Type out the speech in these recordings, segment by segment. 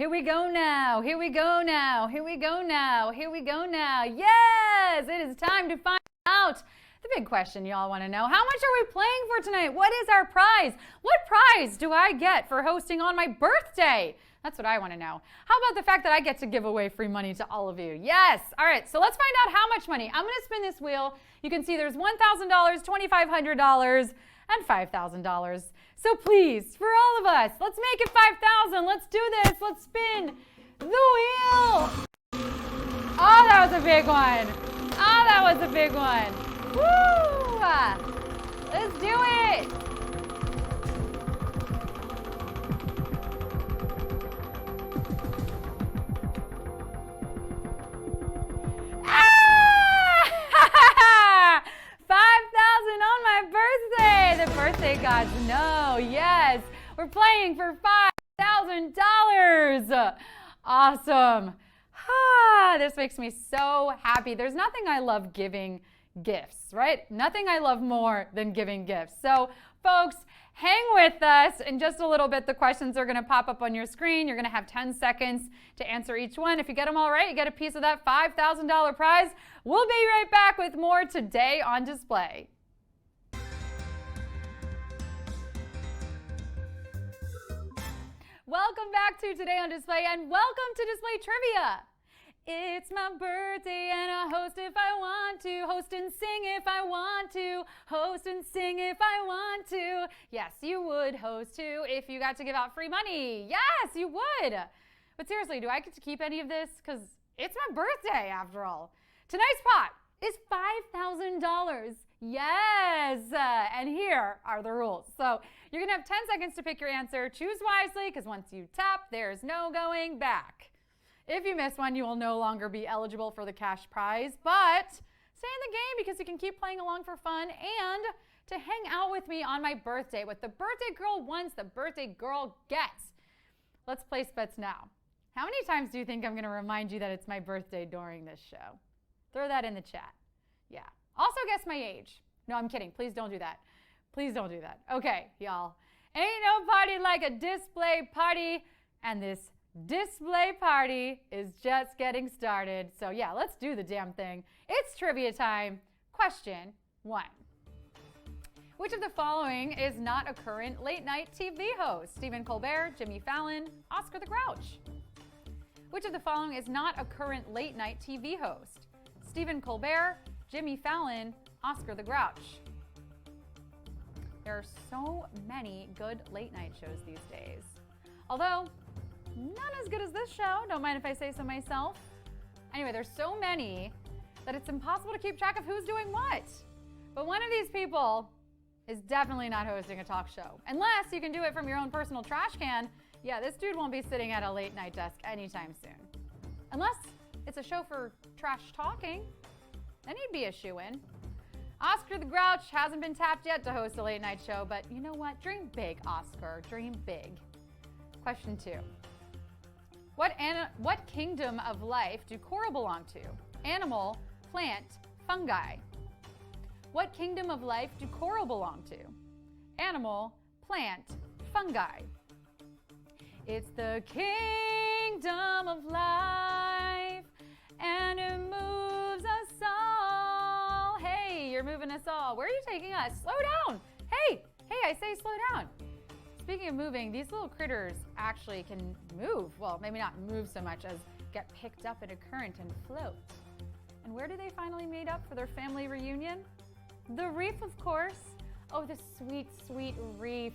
Here we go now. Here we go now. Here we go now. Here we go now. Yes, it is time to find out the big question y'all want to know. How much are we playing for tonight? What is our prize? What prize do I get for hosting on my birthday? That's what I want to know. How about the fact that I get to give away free money to all of you? Yes. All right, so let's find out how much money. I'm going to spin this wheel. You can see there's $1,000, $2,500, and $5,000. So please, for all of us, let's make it 5,000. Let's do this. Let's spin the wheel. Oh, that was a big one. Oh, that was a big one. Woo! Let's do it. Birthday gods know. Yes, we're playing for $5,000. Awesome. This makes me so happy. There's nothing I love giving gifts, right? Nothing I love more than giving gifts. So, folks, hang with us. In just a little bit, the questions are going to pop up on your screen. You're going to have 10 seconds to answer each one. If you get them all right, you get a piece of that $5,000 prize. We'll be right back with more Today on Display. Welcome back to Today on Display and welcome to Display Trivia. It's my birthday and I host if I want to, host and sing if I want to, host and sing if I want to. Yes, you would host too if you got to give out free money. Yes, you would. But seriously, do I get to keep any of this? Because it's my birthday after all. Tonight's pot is $5,000. Yes, and here are the rules. So you're going to have 10 seconds to pick your answer. Choose wisely, because once you tap, there's no going back. If you miss one, you will no longer be eligible for the cash prize, but stay in the game because you can keep playing along for fun and to hang out with me on my birthday. What the birthday girl wants, the birthday girl gets. Let's place bets now. How many times do you think I'm going to remind you that it's my birthday during this show? Throw that in the chat. Yeah. Also guess my age. No, I'm kidding. Please don't do that. Please don't do that. Okay, y'all. Ain't no party like a display party, and this display party is just getting started. So yeah, let's do the damn thing. It's trivia time. Question 1. Which of the following is not a current late-night TV host? Stephen Colbert, Jimmy Fallon, Oscar the Grouch. Which of the following is not a current late-night TV host? Stephen Colbert, Jimmy Fallon, Oscar the Grouch. There are so many good late-night shows these days. Although, none as good as this show. Don't mind if I say so myself. Anyway, there's so many that it's impossible to keep track of who's doing what. But one of these people is definitely not hosting a talk show. Unless you can do it from your own personal trash can. Yeah, this dude won't be sitting at a late-night desk anytime soon. Unless it's a show for trash talking. Then he'd be a shoo-in. Oscar the Grouch hasn't been tapped yet to host a late-night show, but you know what? Dream big, Oscar. Dream big. Question 2. What kingdom of life do coral belong to? Animal, plant, fungi. What kingdom of life do coral belong to? Animal, plant, fungi. It's the kingdom of life, and it moves us all. Hey, you're moving us all. Where are you taking us? Slow down. Hey, I say slow down. Speaking of moving, these little critters actually can move. Well, maybe not move so much as get picked up in a current and float. And where do they finally meet up for their family reunion? The reef, of course. Oh, the sweet, sweet reef,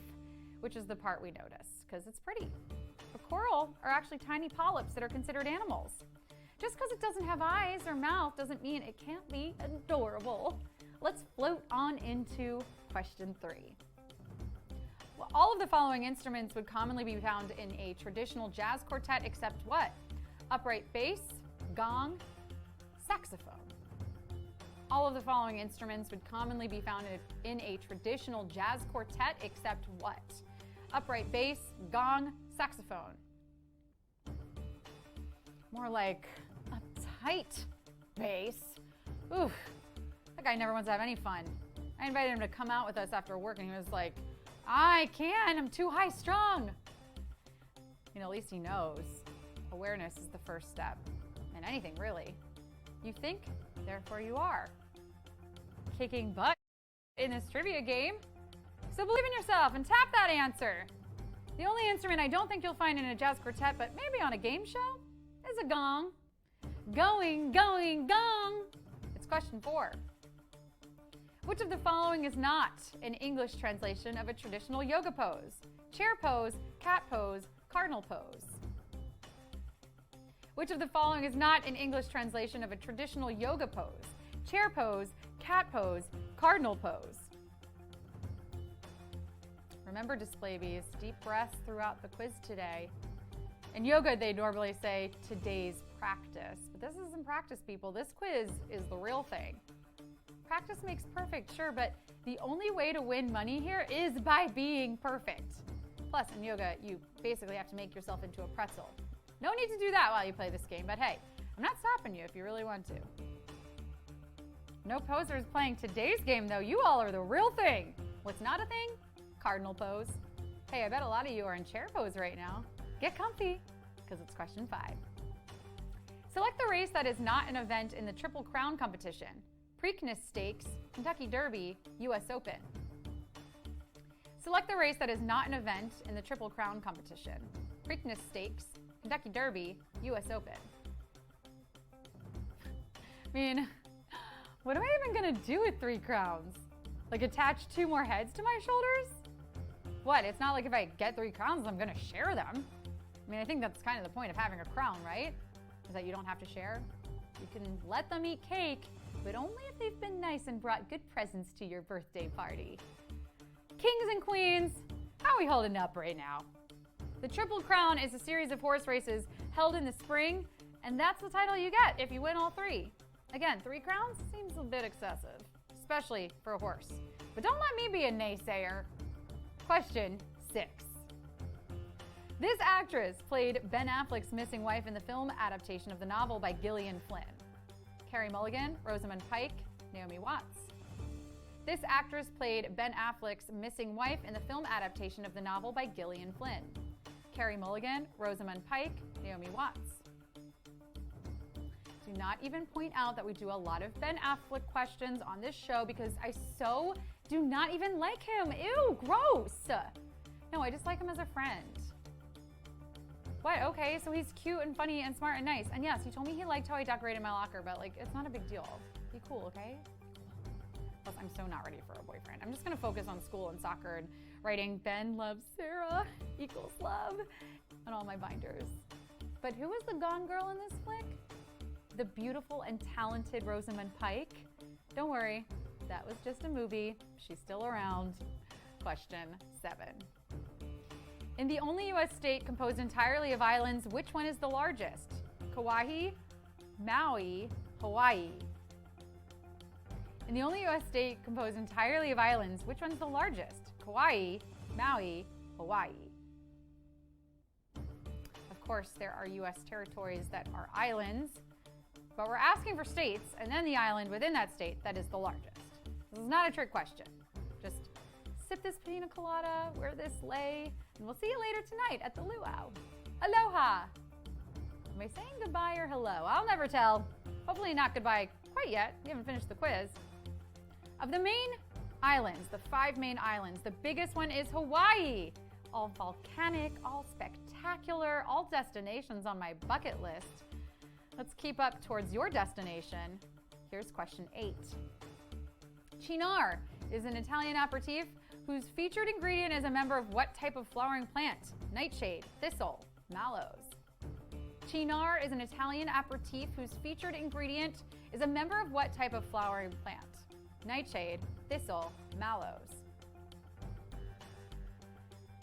which is the part we notice because it's pretty. But coral are actually tiny polyps that are considered animals. Just because it doesn't have eyes or mouth doesn't mean it can't be adorable. Let's float on into question 3. Well, all of the following instruments would commonly be found in a traditional jazz quartet except what? Upright bass, gong, saxophone. All of the following instruments would commonly be found in a traditional jazz quartet except what? Upright bass, gong, saxophone. More like uptight bass. Oof, that guy never wants to have any fun. I invited him to come out with us after work and he was like, I can't, I'm too high strung. You know, at least he knows. Awareness is the first step in anything, really. You think, therefore you are. Kicking butt in this trivia game. So believe in yourself and tap that answer. The only instrument I don't think you'll find in a jazz quartet, but maybe on a game show, is a gong. Going, going, gong. It's question 4. Which of the following is not an English translation of a traditional yoga pose? Chair pose, cat pose, cardinal pose. Which of the following is not an English translation of a traditional yoga pose? Chair pose, cat pose, cardinal pose. Remember, display bees, deep breaths throughout the quiz today. In yoga, they normally say today's practice, but this isn't practice, people. This quiz is the real thing. Practice makes perfect, sure, but the only way to win money here is by being perfect. Plus, in yoga, you basically have to make yourself into a pretzel. No need to do that while you play this game, but hey, I'm not stopping you if you really want to. No posers playing today's game, though. You all are the real thing. What's not a thing? Cardinal pose. Hey, I bet a lot of you are in chair pose right now. Get comfy, because it's question 5. Select the race that is not an event in the Triple Crown competition. Preakness Stakes, Kentucky Derby, U.S. Open. Select the race that is not an event in the Triple Crown competition. Preakness Stakes, Kentucky Derby, U.S. Open. I mean, what am I even going to do with 3 crowns? Like attach 2 more heads to my shoulders? What? It's not like if I get 3 crowns, I'm going to share them. I mean, I think that's kind of the point of having a crown, right? Is that you don't have to share. You can let them eat cake, but only if they've been nice and brought good presents to your birthday party. Kings and queens, how are we holding up right now? The Triple Crown is a series of horse races held in the spring, and that's the title you get if you win all 3. Again, 3 crowns seems a bit excessive, especially for a horse. But don't let me be a naysayer. Question 6. This actress played Ben Affleck's missing wife in the film adaptation of the novel by Gillian Flynn. Carey Mulligan, Rosamund Pike, Naomi Watts. This actress played Ben Affleck's missing wife in the film adaptation of the novel by Gillian Flynn. Carey Mulligan, Rosamund Pike, Naomi Watts. Do not even point out that we do a lot of Ben Affleck questions on this show because I so do not even like him. Ew, gross. No, I just like him as a friend. What? Okay, so he's cute and funny and smart and nice. And yes, he told me he liked how I decorated my locker, but like, it's not a big deal. Be cool, okay? Plus, I'm so not ready for a boyfriend. I'm just gonna focus on school and soccer and writing Ben loves Sarah equals love on all my binders. But who was the Gone Girl in this flick? The beautiful and talented Rosamund Pike? Don't worry, that was just a movie. She's still around. Question 7. In the only U.S. state composed entirely of islands, which one is the largest? Kauai, Maui, Hawaii. In the only U.S. state composed entirely of islands, which one's the largest? Kauai, Maui, Hawaii. Of course, there are U.S. territories that are islands, but we're asking for states, and then the island within that state that is the largest. This is not a trick question. Just sip this pina colada, wear this lei, and we'll see you later tonight at the luau. Aloha! Am I saying goodbye or hello? I'll never tell. Hopefully not goodbye quite yet. We haven't finished the quiz. Of the main islands, the 5 main islands, the biggest one is Hawaii. All volcanic, all spectacular, all destinations on my bucket list. Let's keep up towards your destination. Here's question 8. Chinar is an Italian aperitif whose featured ingredient is a member of what type of flowering plant? Nightshade, thistle, mallows. Chinar is an Italian aperitif whose featured ingredient is a member of what type of flowering plant? Nightshade, thistle, mallows.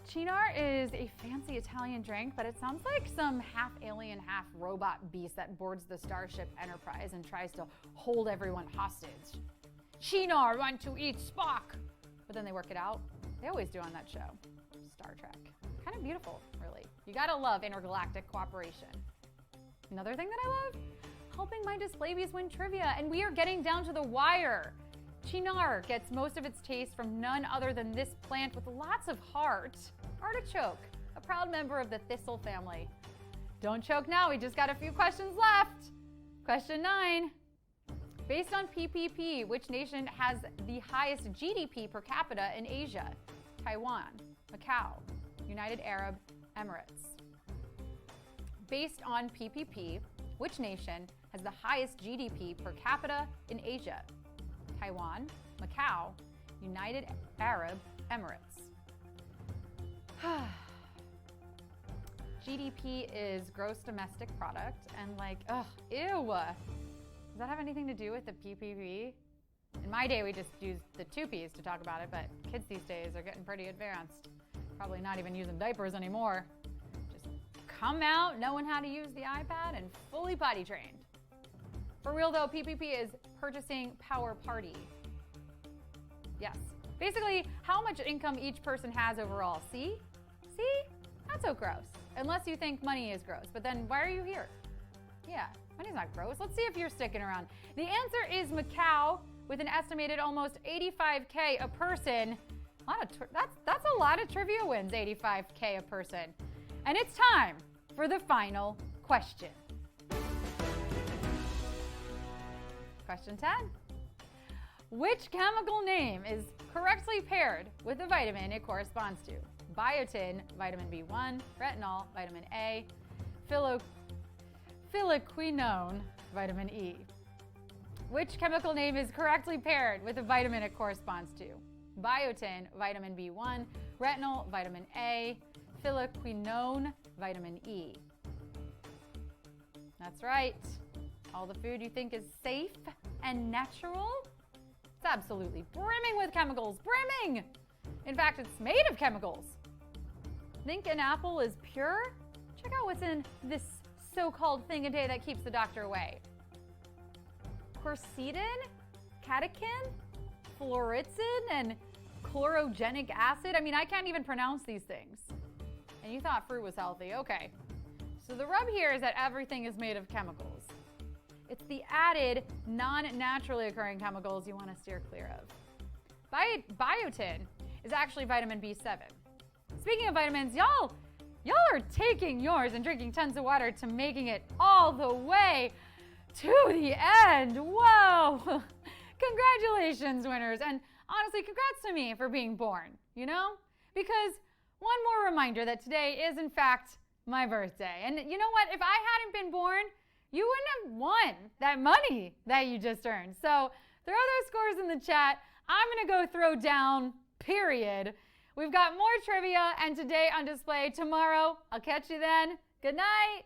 Chinar is a fancy Italian drink, but it sounds like some half alien, half robot beast that boards the Starship Enterprise and tries to hold everyone hostage. Chinar want to eat Spock. But then they work it out. They always do on that show. Star Trek. Kind of beautiful, really. You gotta love intergalactic cooperation. Another thing that I love? Helping my display bees win trivia, and we are getting down to the wire. Chinar gets most of its taste from none other than this plant with lots of heart. Artichoke, a proud member of the thistle family. Don't choke now, we just got a few questions left. Question 9. Based on PPP, which nation has the highest GDP per capita in Asia? Taiwan, Macau, United Arab Emirates. Based on PPP, which nation has the highest GDP per capita in Asia? Taiwan, Macau, United Arab Emirates. GDP is gross domestic product, and like, ugh, ew. Does that have anything to do with the PPP? In my day, we just used the 2 Ps to talk about it, but kids these days are getting pretty advanced. Probably not even using diapers anymore. Just come out knowing how to use the iPad and fully potty trained. For real though, PPP is purchasing power party. Yes. Basically, how much income each person has overall. See? See? Not so gross. Unless you think money is gross. But then why are you here? Yeah, money's not gross. Let's see if you're sticking around. The answer is Macau, with an estimated almost $85K a person. That's a lot of trivia wins, $85K a person. And it's time for the final question. Question 10. Which chemical name is correctly paired with the vitamin it corresponds to? Biotin, vitamin B1, retinol, vitamin A, phylloquinone, vitamin E. Which chemical name is correctly paired with the vitamin it corresponds to? Biotin, vitamin B1, retinol, vitamin A, phylloquinone, vitamin E. That's right. All the food you think is safe and natural? It's absolutely brimming with chemicals, brimming! In fact, it's made of chemicals. Think an apple is pure? Check out what's in this so-called thing-a-day that keeps the doctor away. Quercetin, catechin, fluoritsin, and chlorogenic acid. I mean, I can't even pronounce these things. And you thought fruit was healthy. Okay. So the rub here is that everything is made of chemicals. It's the added, non-naturally occurring chemicals you want to steer clear of. Biotin is actually vitamin B7. Speaking of vitamins, y'all are taking yours and drinking tons of water to making it all the way to the end. Whoa! Congratulations, winners. And honestly, congrats to me for being born, you know? Because one more reminder that today is, in fact, my birthday. And you know what? If I hadn't been born, you wouldn't have won that money that you just earned. So throw those scores in the chat. I'm going to go throw down, period. We've got more trivia and today on display. Tomorrow, I'll catch you then. Good night.